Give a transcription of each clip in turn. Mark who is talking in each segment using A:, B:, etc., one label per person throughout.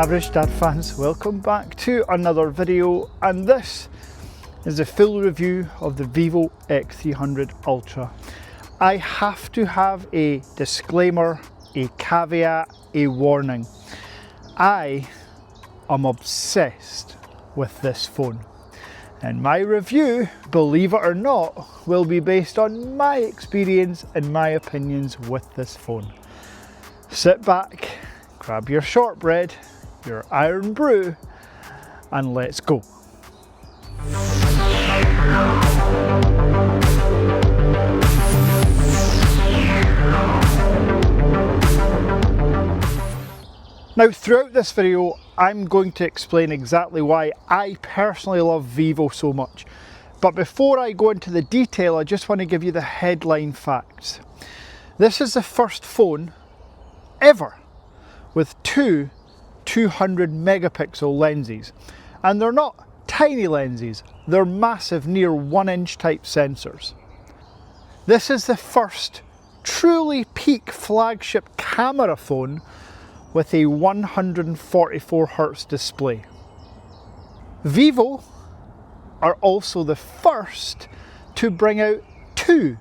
A: Average Dad fans, welcome back to another video, and this is a full review of the VIVO X300 Ultra. I have to have a disclaimer, a caveat, a warning. I am obsessed with this phone, and my review, believe it or not, will be based on my experience and my opinions with this phone. Sit back, grab your shortbread, your iron brew, and let's go. Now, throughout this video, I'm going to explain exactly why I personally love VIVO so much. But before I go into the detail, I just want to give you the headline facts. This is the first phone ever with two 200 megapixel lenses, and they're not tiny lenses, they're massive, near 1-inch type sensors. This is the first truly peak flagship camera phone with a 144Hz display. VIVO are also the first to bring out two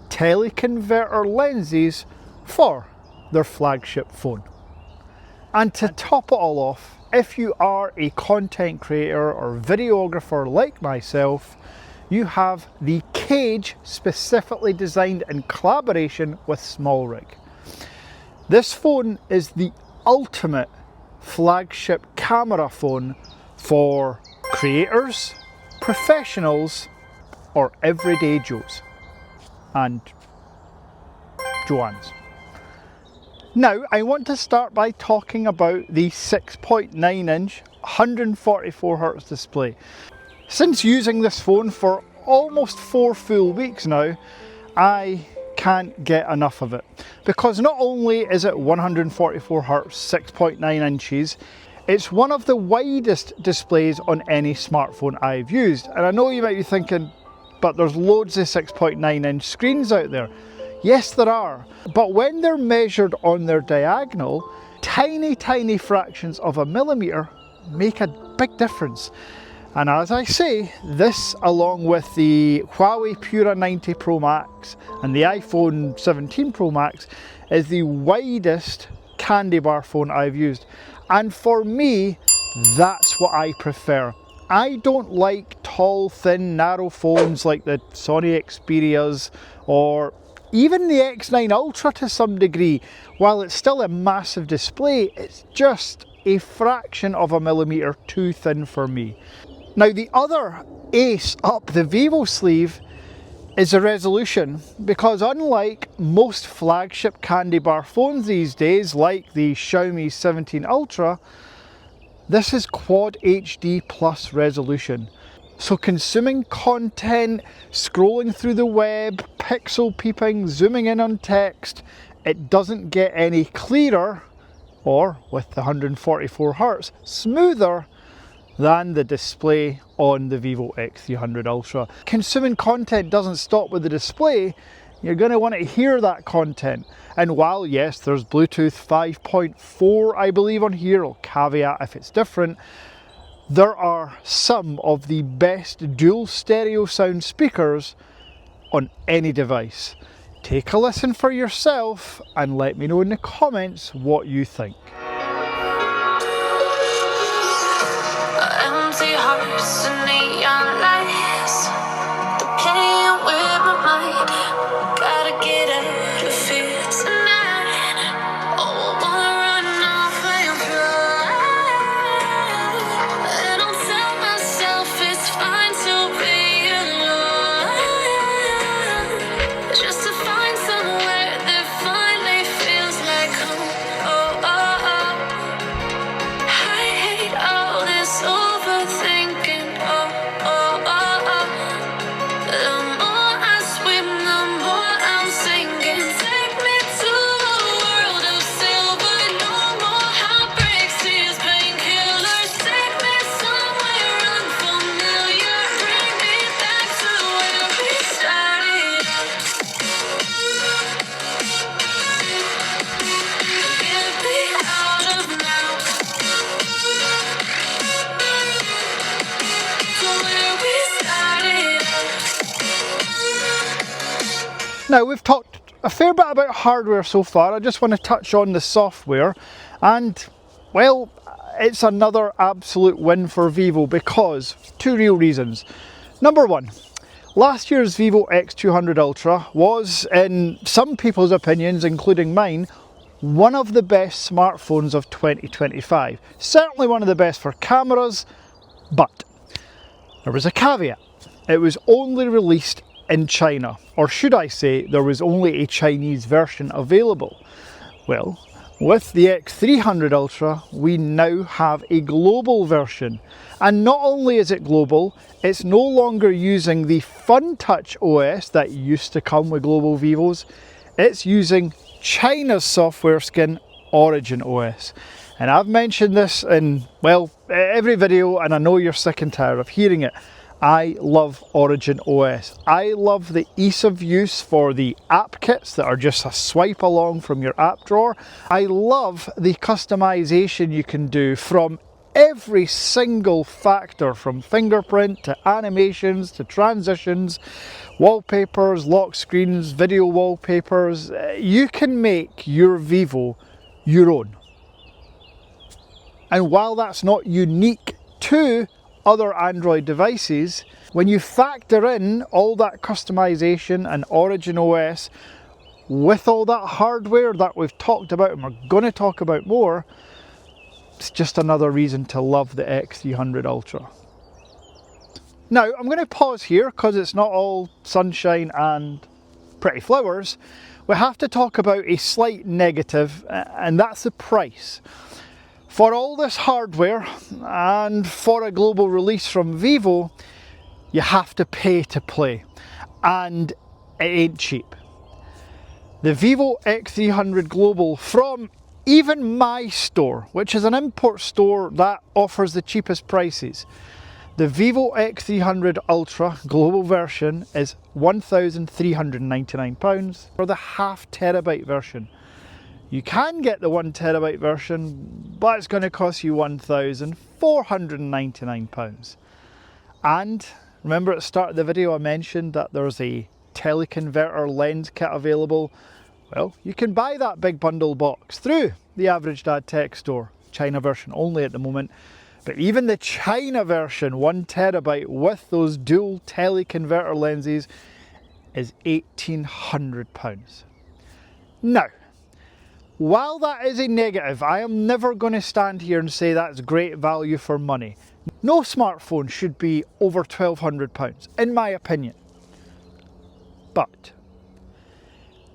A: teleconverter lenses for their flagship phone. And to top it all off, if you are a content creator or videographer like myself, you have the cage specifically designed in collaboration with SmallRig. This phone is the ultimate flagship camera phone for creators, professionals, or everyday Joes and Joannes. Now, I want to start by talking about the 6.9-inch 144Hz display. Since using this phone for almost 4 full weeks now, I can't get enough of it. Because not only is it 144Hz, 6.9 inches, it's one of the widest displays on any smartphone I've used. And I know you might be thinking, but there's loads of 6.9-inch screens out there. Yes, there are, but when they're measured on their diagonal, tiny fractions of a millimeter make a big difference. And as I say, this, along with the Huawei Pura 90 Pro Max and the iPhone 17 Pro Max, is the widest candy bar phone I've used. And for me, that's what I prefer. I don't like tall, thin, narrow phones like the Sony Xperias or even the X9 Ultra to some degree. While it's still a massive display, it's just a fraction of a millimeter too thin for me. Now, the other ace up the VIVO sleeve is the resolution, because unlike most flagship candy bar phones these days, like the Xiaomi 17 Ultra, this is Quad HD plus resolution. So consuming content, scrolling through the web, pixel peeping, zooming in on text, it doesn't get any clearer, or with the 144Hz, smoother than the display on the VIVO X300 Ultra. Consuming content doesn't stop with the display, you're going to want to hear that content. And while yes, there's Bluetooth 5.4 I believe on here, I'll caveat if it's different, there are some of the best dual stereo sound speakers on any device. Take a listen for yourself and let me know in the comments what you think.
B: Empty hearts and neon lights, they're playing with my mind. Gotta get out of here tonight. Oh, I wanna run off and fly. And I'll tell myself it's fine to be alone, just to find somewhere that finally feels like home. Oh, oh, oh.
A: Now, we've talked a fair bit about hardware so far. I just want to touch on the software, and well, it's another absolute win for VIVO because two real reasons. Number one, last year's VIVO X300 Ultra was, in some people's opinions, including mine, one of the best smartphones of 2025. Certainly one of the best for cameras, but there was a caveat. It was only released in China, or should I say, there was only a Chinese version available. Well, with the X300 Ultra, we now have a global version. And not only is it global, it's no longer using the FunTouch OS that used to come with global Vivos. It's using China's software skin, Origin OS. And I've mentioned this in, well, every video, and I know you're sick and tired of hearing it. I love Origin OS. I love the ease of use for the app kits that are just a swipe along from your app drawer. I love the customization you can do from every single factor, from fingerprint to animations to transitions, wallpapers, lock screens, video wallpapers. You can make your VIVO your own. And while that's not unique to other Android devices, when you factor in all that customization and Origin OS with all that hardware that we've talked about and we're going to talk about more, it's just another reason to love the X300 Ultra. Now, I'm going to pause here because it's not all sunshine and pretty flowers. We have to talk about a slight negative, and that's the price. For all this hardware and for a global release from VIVO, you have to pay to play, and it ain't cheap. The VIVO X300 Global from even my store, which is an import store that offers the cheapest prices, the VIVO X300 Ultra Global version is £1,399 for the half terabyte version. You can get the 1 terabyte version, but it's going to cost you £1,499. And remember at the start of the video I mentioned that there's a teleconverter lens kit available. Well, you can buy that big bundle box through the Average Dad Tech Store, China version only at the moment. But even the China version, 1 terabyte with those dual teleconverter lenses, is £1,800. Now, while that is a negative, I am never going to stand here and say that's great value for money. No smartphone should be over £1,200, in my opinion. But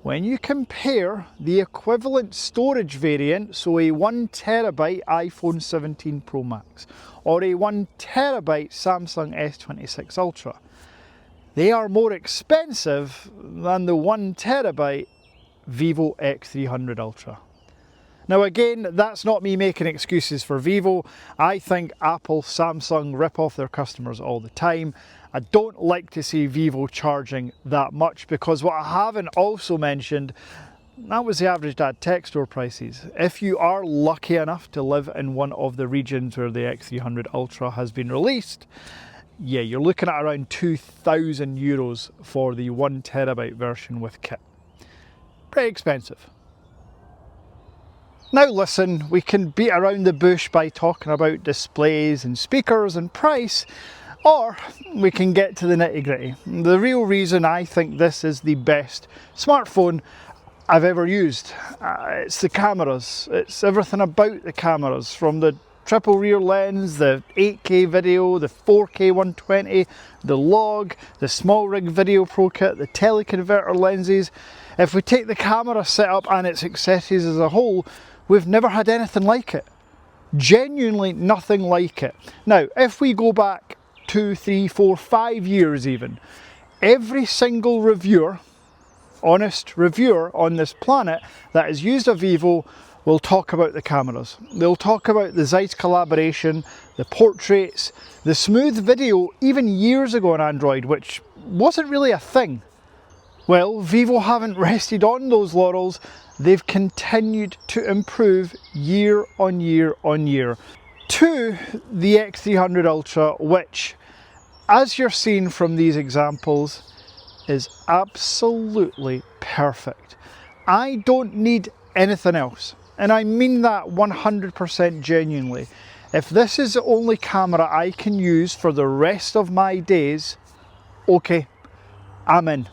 A: when you compare the equivalent storage variant, so a 1 terabyte iPhone 17 Pro Max or a 1 terabyte Samsung S26 Ultra, they are more expensive than the 1 terabyte VIVO X300 Ultra. Now again, that's not me making excuses for VIVO. I think Apple, Samsung rip off their customers all the time. I don't like to see VIVO charging that much, because what I haven't also mentioned, that was the Average Dad Tech Store prices. If you are lucky enough to live in one of the regions where the X300 Ultra has been released, yeah, you're looking at around €2,000 for the 1 terabyte version with kit. Pretty expensive. Now listen, we can beat around the bush by talking about displays and speakers and price, or we can get to the nitty gritty. The real reason I think this is the best smartphone I've ever used, it's the cameras. It's everything about the cameras, from the triple rear lens, the 8K video, the 4K 120, the log, the small rig video pro kit, the teleconverter lenses. If we take the camera setup and its accessories as a whole, we've never had anything like it. Genuinely nothing like it. Now, if we go back 2, 3, 4, 5 years even, every single reviewer, honest reviewer on this planet that has used a VIVO will talk about the cameras. They'll talk about the Zeiss collaboration, the portraits, the smooth video even years ago on Android, which wasn't really a thing. Well, VIVO haven't rested on those laurels. They've continued to improve year on year on year to the X300 Ultra, which, as you're seeing from these examples, is absolutely perfect. I don't need anything else, and I mean that 100% genuinely. If this is the only camera I can use for the rest of my days, okay, I'm in.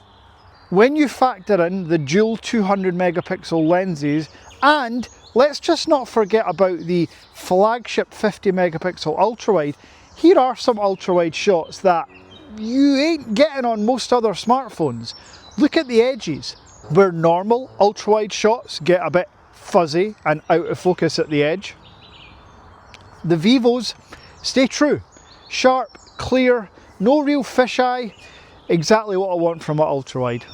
A: When you factor in the dual 200 megapixel lenses, and let's just not forget about the Flagship 50 megapixel ultra wide, here are some ultra wide shots that you ain't getting on most other smartphones. Look at the edges. Where normal ultra wide shots get a bit fuzzy and out of focus at the edge, the Vivos stay true. Sharp, clear, no real fisheye, exactly what I want from an ultra wide.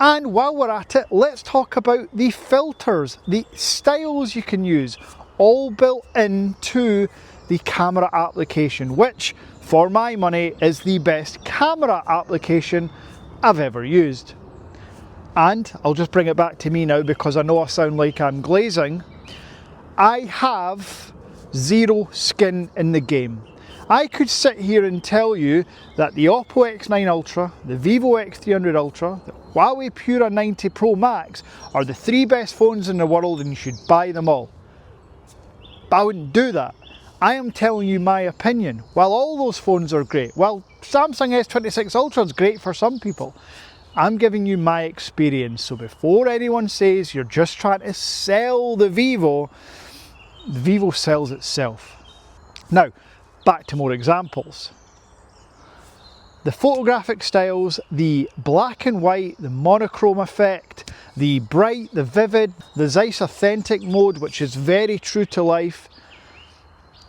A: And while we're at it, let's talk about the filters, the styles you can use, all built into the camera application, which for my money is the best camera application I've ever used. And I'll just bring it back to me now because I know I sound like I'm glazing. I have zero skin in the game. I could sit here and tell you that the Oppo X9 Ultra, the VIVO X300 Ultra, the Huawei Pura 90 Pro Max are the 3 best phones in the world and you should buy them all. But I wouldn't do that. I am telling you my opinion. While all those phones are great, while Samsung S26 Ultra is great for some people, I'm giving you my experience. So before anyone says you're just trying to sell the Vivo sells itself. Now, back to more examples. The photographic styles, the black and white, the monochrome effect, the bright, the vivid, the Zeiss Authentic mode, which is very true to life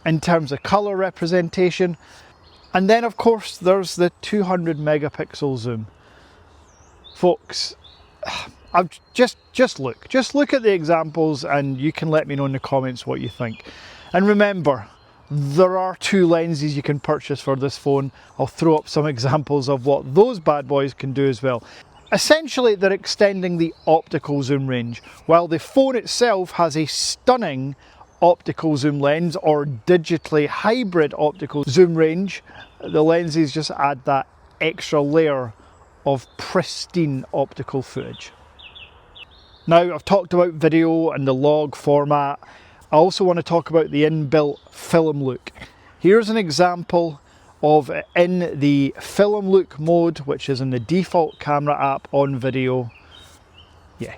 A: in terms of colour representation. And then of course there's the 200 megapixel zoom. Folks, I've just look at the examples and you can let me know in the comments what you think. And remember, there are 2 lenses you can purchase for this phone. I'll throw up some examples of what those bad boys can do as well. Essentially, they're extending the optical zoom range, while the phone itself has a stunning optical zoom lens or digitally hybrid optical zoom range. The lenses just add that extra layer of pristine optical footage. Now, I've talked about video and the log format. I also want to talk about the inbuilt film look. Here's an example of in the film look mode, which is in the default camera app on video. Yeah.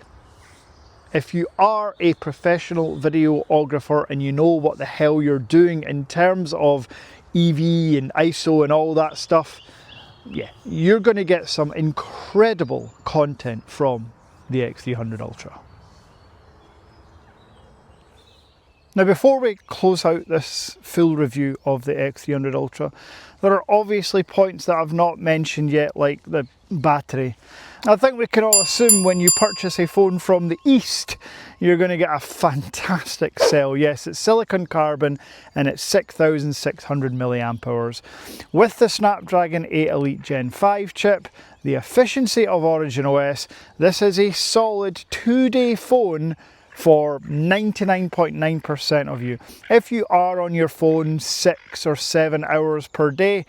A: If you are a professional videographer and you know what the hell you're doing in terms of EV and ISO and all that stuff, yeah, you're going to get some incredible content from the X300 Ultra. Now, before we close out this full review of the X300 Ultra, there are obviously points that I've not mentioned yet, like the battery. I think we can all assume when you purchase a phone from the East, you're going to get a fantastic cell. Yes, it's silicon carbon and it's 6,600 milliamp hours. With the Snapdragon 8 Elite Gen 5 chip, the efficiency of Origin OS, this is a solid 2-day phone for 99.9% of you. If you are on your phone 6 or 7 hours per day,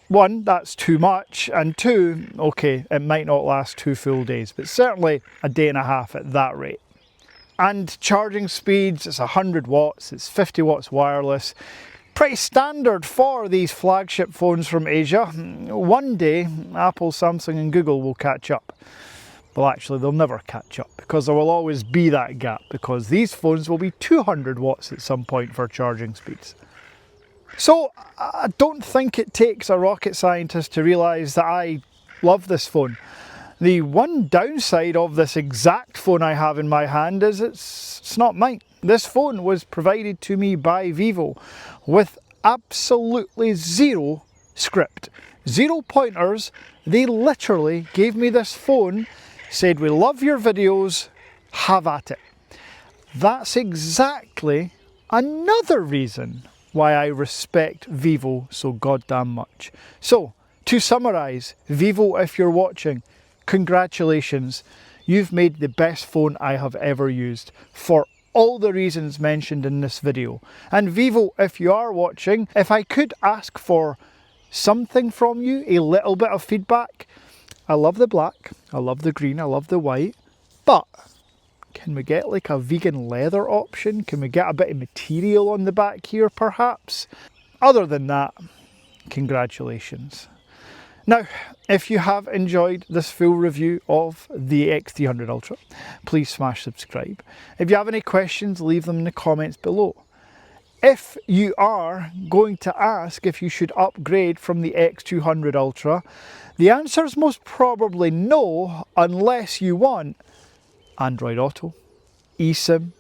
A: 1, that's too much, and 2, okay, it might not last 2 full days, but certainly a day and a half at that rate. And charging speeds, it's 100 watts, it's 50 watts wireless. Pretty standard for these flagship phones from Asia. One day, Apple, Samsung and Google will catch up. Well, actually, they'll never catch up because there will always be that gap because these phones will be 200 watts at some point for charging speeds. So I don't think it takes a rocket scientist to realise that I love this phone. The one downside of this exact phone I have in my hand is it's not mine. This phone was provided to me by VIVO with absolutely zero script, 0 pointers. They literally gave me this phone, said, "We love your videos, have at it." That's exactly another reason why I respect VIVO so goddamn much. So, to summarise, VIVO, if you're watching, congratulations. You've made the best phone I have ever used for all the reasons mentioned in this video. And VIVO, if you are watching, if I could ask for something from you, a little bit of feedback, I love the black, I love the green, I love the white, but can we get like a vegan leather option? Can we get a bit of material on the back here perhaps? Other than that, congratulations. Now, if you have enjoyed this full review of the X300 Ultra, please smash subscribe. If you have any questions, leave them in the comments below. If you are going to ask if you should upgrade from the X200 Ultra, the answer is most probably no, unless you want Android Auto, eSIM,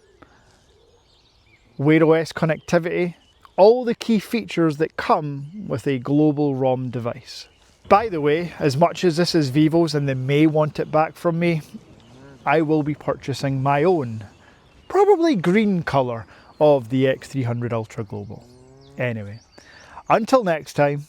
A: Wear OS connectivity, all the key features that come with a global ROM device. By the way, as much as this is Vivo's and they may want it back from me, I will be purchasing my own, probably green colour, of the X300 Ultra Global. Anyway, until next time,